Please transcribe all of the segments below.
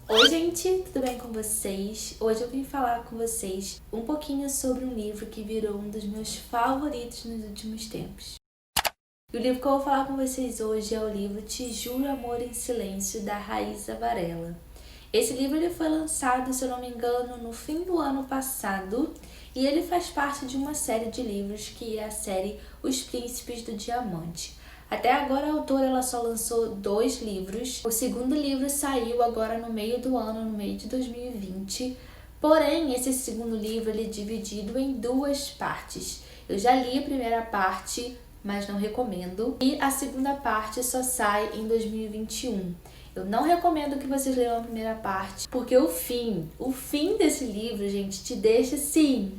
Oi gente, tudo bem com vocês? Hoje eu vim falar com vocês um pouquinho sobre um livro que virou um dos meus favoritos nos últimos tempos. E o livro que eu vou falar com vocês hoje é o livro Te Juro Amor em Silêncio, da Raíssa Varela. Esse livro ele foi lançado, se eu não me engano, no fim do ano passado e ele faz parte de uma série de livros que é a série Os Príncipes do Diamante. Até agora a autora ela só lançou 2 livros. O segundo livro saiu agora no meio do ano, no meio de 2020. Porém, esse segundo livro ele é dividido em 2 partes. Eu já li a primeira parte, mas não recomendo. E a segunda parte só sai em 2021. Eu não recomendo que vocês leiam a primeira parte, porque o fim desse livro, gente, te deixa assim...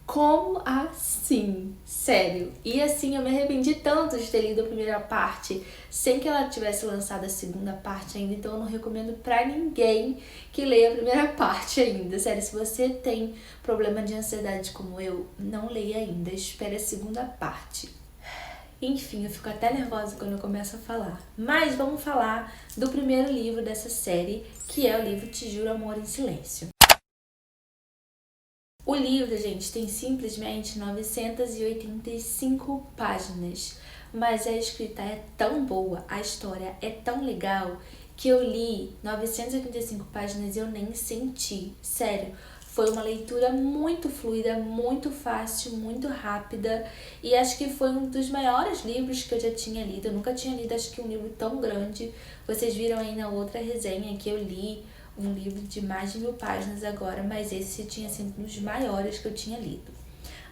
Como assim? Sério. E assim, eu me arrependi tanto de ter lido a primeira parte sem que ela tivesse lançado a segunda parte ainda, então eu não recomendo pra ninguém que leia a primeira parte ainda. Sério, se você tem problema de ansiedade como eu, não leia ainda, espere a segunda parte. Enfim, eu fico até nervosa quando eu começo a falar. Mas vamos falar do primeiro livro dessa série, que é o livro Te Juro Amor em Silêncio. O livro, gente, tem simplesmente 985 páginas, mas a escrita é tão boa, a história é tão legal, que eu li 985 páginas e eu nem senti. Sério, foi uma leitura muito fluida, muito fácil, muito rápida e acho que foi um dos maiores livros que eu já tinha lido. Eu nunca tinha lido, acho que um livro tão grande. Vocês viram aí na outra resenha que eu li um livro de mais de 1000 páginas agora, mas esse tinha sido um dos maiores que eu tinha lido.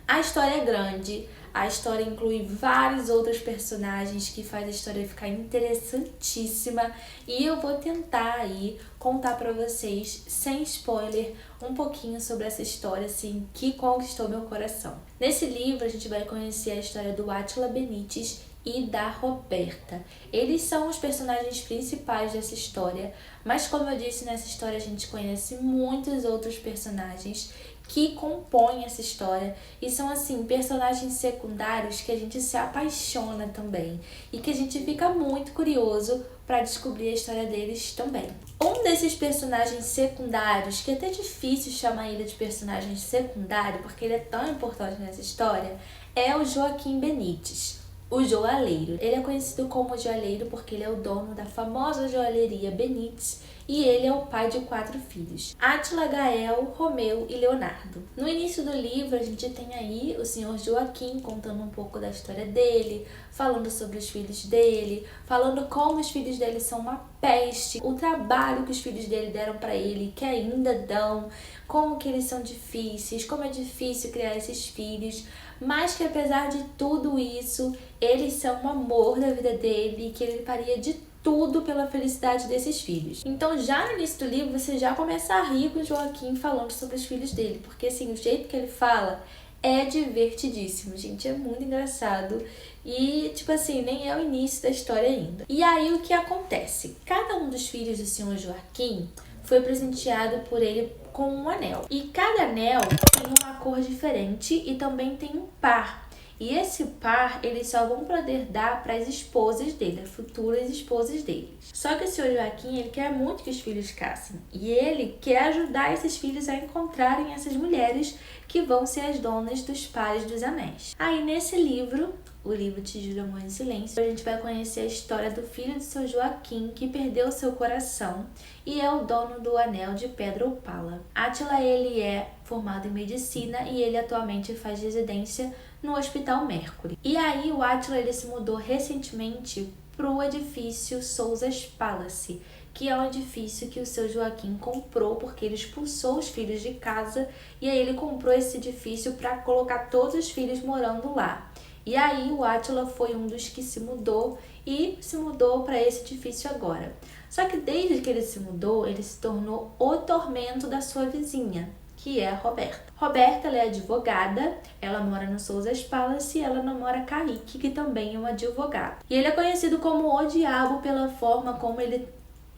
A história é grande, a história inclui vários outros personagens que faz a história ficar interessantíssima e eu vou tentar aí contar pra vocês, sem spoiler, um pouquinho sobre essa história assim, que conquistou meu coração. Nesse livro a gente vai conhecer a história do Átila Benítez e da Roberta. Eles são os personagens principais dessa história, mas como eu disse, nessa história a gente conhece muitos outros personagens que compõem essa história e são assim personagens secundários que a gente se apaixona também e que a gente fica muito curioso para descobrir a história deles também. Um desses personagens secundários, que é até difícil chamar ele de personagem secundário porque ele é tão importante nessa história, é o Joaquim Benítez. O joalheiro. Ele é conhecido como joalheiro porque ele é o dono da famosa joalheria Benítez e ele é o pai de 4 filhos, Átila, Gael, Romeu e Leonardo. No início do livro a gente tem aí o senhor Joaquim contando um pouco da história dele, falando sobre os filhos dele, falando como os filhos dele são uma peste, o trabalho que os filhos dele deram para ele, que ainda dão, como que eles são difíceis, como é difícil criar esses filhos, mas que apesar de tudo isso, eles são o amor da vida dele e que ele faria de tudo pela felicidade desses filhos. Então já no início do livro você já começa a rir com o Joaquim falando sobre os filhos dele, porque assim, o jeito que ele fala é divertidíssimo, gente, é muito engraçado e tipo assim, nem é o início da história ainda. E aí o que acontece? Cada um dos filhos do senhor Joaquim foi presenteado por ele com um anel. E cada anel tem uma cor diferente e também tem um par. E esse par eles só vão poder dar para as esposas dele, as futuras esposas dele. Só que o senhor Joaquim ele quer muito que os filhos casem. E ele quer ajudar esses filhos a encontrarem essas mulheres que vão ser as donas dos pares dos anéis. Aí nesse livro, o livro Te Juro Amor em Silêncio, a gente vai conhecer a história do filho do seu Joaquim que perdeu seu coração e é o dono do anel de pedra opala. Átila ele é formado em medicina e ele atualmente faz residência no Hospital Mercury. E aí o Átila ele se mudou recentemente para o edifício Souzas Palace, que é um edifício que o seu Joaquim comprou porque ele expulsou os filhos de casa e aí ele comprou esse edifício para colocar todos os filhos morando lá. E aí o Átila foi um dos que se mudou e se mudou para esse edifício agora. Só que desde que ele se mudou, ele se tornou o tormento da sua vizinha, que é a Roberta. Roberta ela é advogada, ela mora no Souzas Palace e ela namora Kaique, que também é um advogado. E ele é conhecido como o Diabo pela forma como ele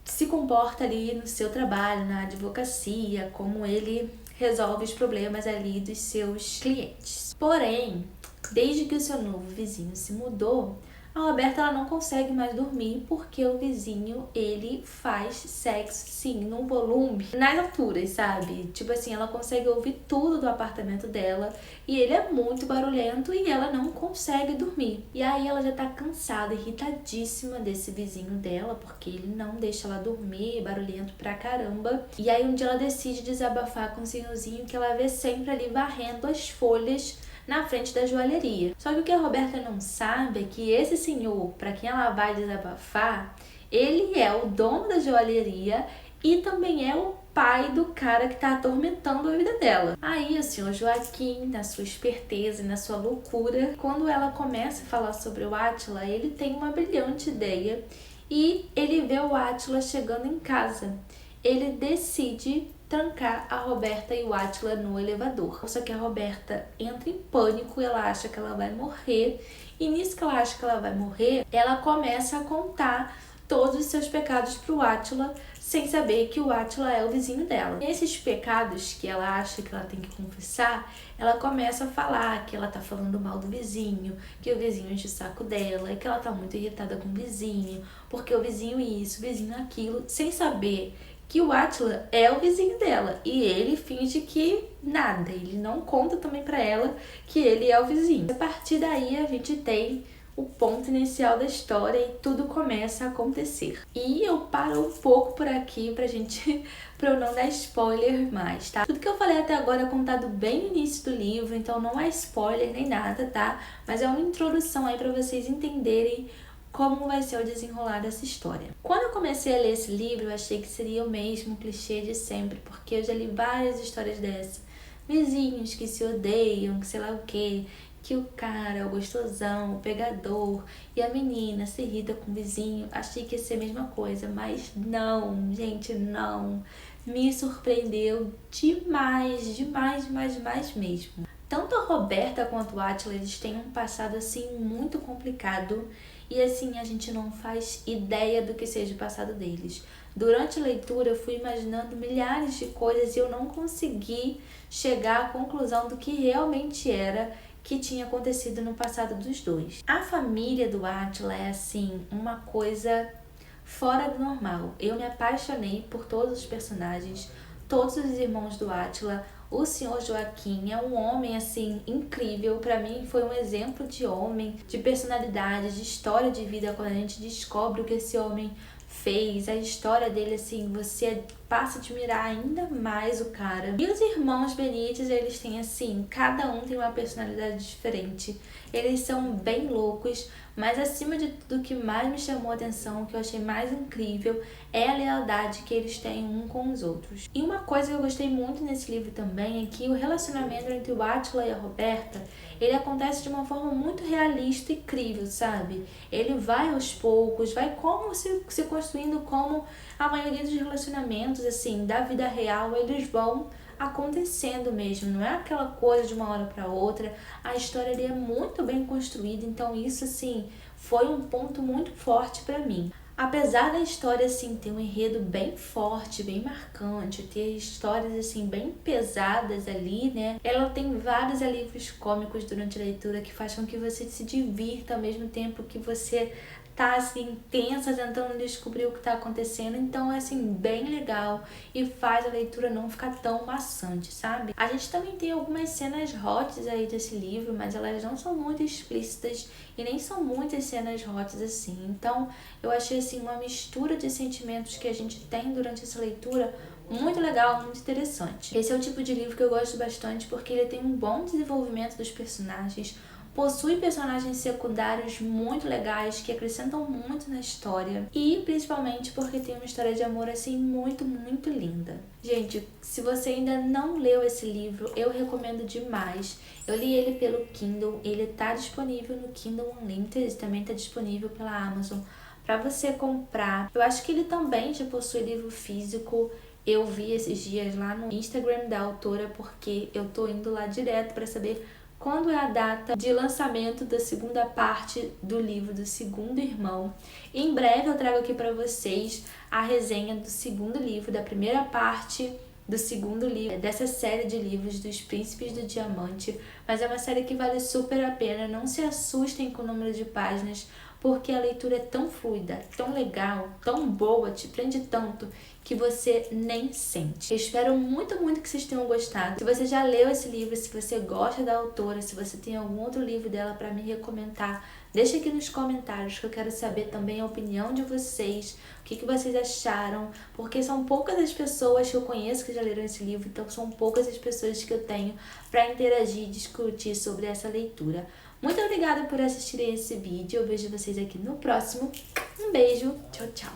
se comporta ali no seu trabalho, na advocacia, como ele resolve os problemas ali dos seus clientes. Porém, desde que o seu novo vizinho se mudou, A Roberta ela não consegue mais dormir porque o vizinho, ele faz sexo, sim, num volume nas alturas, sabe? Tipo assim, ela consegue ouvir tudo do apartamento dela e ele é muito barulhento e ela não consegue dormir. E aí ela já tá cansada, irritadíssima desse vizinho dela, porque ele não deixa ela dormir, barulhento pra caramba. E aí um dia ela decide desabafar com o senhorzinho que ela vê sempre ali varrendo as folhas na frente da joalheria. Só que o que a Roberta não sabe é que esse senhor, para quem ela vai desabafar, ele é o dono da joalheria e também é o pai do cara que tá atormentando a vida dela. Aí o senhor Joaquim, na sua esperteza e na sua loucura, quando ela começa a falar sobre o Átila, ele tem uma brilhante ideia e ele vê o Átila chegando em casa. Ele decide trancar a Roberta e o Átila no elevador. Só que a Roberta entra em pânico, ela acha que ela vai morrer. E nisso que ela acha que ela vai morrer, ela começa a contar todos os seus pecados pro Átila, sem saber que o Átila é o vizinho dela. Nesses pecados que ela acha que ela tem que confessar, ela começa a falar que ela tá falando mal do vizinho, que o vizinho enche o saco dela, e que ela tá muito irritada com o vizinho, porque o vizinho isso, o vizinho aquilo, sem saber que o Átila é o vizinho dela e ele finge que nada, ele não conta também pra ela que ele é o vizinho. A partir daí a gente tem o ponto inicial da história e tudo começa a acontecer. E eu paro um pouco por aqui pra eu não dar spoiler mais, tá? Tudo que eu falei até agora é contado bem no início do livro, então não é spoiler nem nada, tá? Mas é uma introdução aí pra vocês entenderem como vai ser o desenrolar dessa história. Quando eu comecei a ler esse livro, eu achei que seria o mesmo clichê de sempre, porque eu já li várias histórias dessa. Vizinhos que se odeiam, que sei lá o quê, que o cara é o gostosão, o pegador, e a menina se irrita com o vizinho. Achei que ia ser a mesma coisa, mas não, gente, não. Me surpreendeu demais, demais, demais, demais mesmo. Tanto a Roberta quanto o Átila, eles têm um passado assim muito complicado e assim a gente não faz ideia do que seja o passado deles. Durante a leitura eu fui imaginando milhares de coisas e eu não consegui chegar à conclusão do que realmente era que tinha acontecido no passado dos dois. A família do Átila é assim uma coisa fora do normal. Eu me apaixonei por todos os personagens, todos os irmãos do Átila. O senhor Joaquim é um homem, assim, incrível. Pra mim, foi um exemplo de homem, de personalidade, de história de vida. Quando a gente descobre o que esse homem fez, a história dele, assim, você passa a admirar ainda mais o cara. E os irmãos Benites, eles têm, assim, cada um tem uma personalidade diferente. Eles são bem loucos, mas acima de tudo, o que mais me chamou a atenção, o que eu achei mais incrível, é a lealdade que eles têm um com os outros. E uma coisa que eu gostei muito nesse livro também é que o relacionamento entre o Átila e a Roberta, ele acontece de uma forma muito realista e incrível, sabe? Ele vai aos poucos, vai como se construindo como a maioria dos relacionamentos, assim, da vida real, eles vão acontecendo mesmo, não é aquela coisa de uma hora para outra. A história ali é muito bem construída, então isso, assim, foi um ponto muito forte para mim. Apesar da história, assim, ter um enredo bem forte, bem marcante, ter histórias, assim, bem pesadas ali, né? Ela tem vários alívios cômicos durante a leitura que faz com que você se divirta ao mesmo tempo que você tá, assim, tensa, tentando descobrir o que tá acontecendo. Então é, assim, bem legal e faz a leitura não ficar tão maçante, sabe? A gente também tem algumas cenas hot aí desse livro, mas elas não são muito explícitas e nem são muitas cenas hot assim. Então eu achei, assim, uma mistura de sentimentos que a gente tem durante essa leitura muito legal, muito interessante. Esse é o tipo de livro que eu gosto bastante porque ele tem um bom desenvolvimento dos personagens, possui personagens secundários muito legais que acrescentam muito na história e principalmente porque tem uma história de amor assim muito, muito linda. Gente, se você ainda não leu esse livro, eu recomendo demais. Eu li ele pelo Kindle, ele tá disponível no Kindle Unlimited, também tá disponível pela Amazon para você comprar. Eu acho que ele também já possui livro físico. Eu vi esses dias lá no Instagram da autora porque eu tô indo lá direto para saber quando é a data de lançamento da segunda parte do livro do segundo irmão. Em breve eu trago aqui para vocês a resenha do segundo livro, da primeira parte do segundo livro, dessa série de livros dos Príncipes do Diamante. Mas é uma série que vale super a pena, não se assustem com o número de páginas, porque a leitura é tão fluida, tão legal, tão boa, te prende tanto que você nem sente. Eu espero muito, muito que vocês tenham gostado. Se você já leu esse livro, se você gosta da autora, se você tem algum outro livro dela para me recomendar, deixa aqui nos comentários que eu quero saber também a opinião de vocês, o que vocês acharam, porque são poucas as pessoas que eu conheço que já leram esse livro, então são poucas as pessoas que eu tenho para interagir e discutir sobre essa leitura. Muito obrigada por assistirem esse vídeo, eu vejo vocês aqui no próximo. Um beijo, tchau, tchau!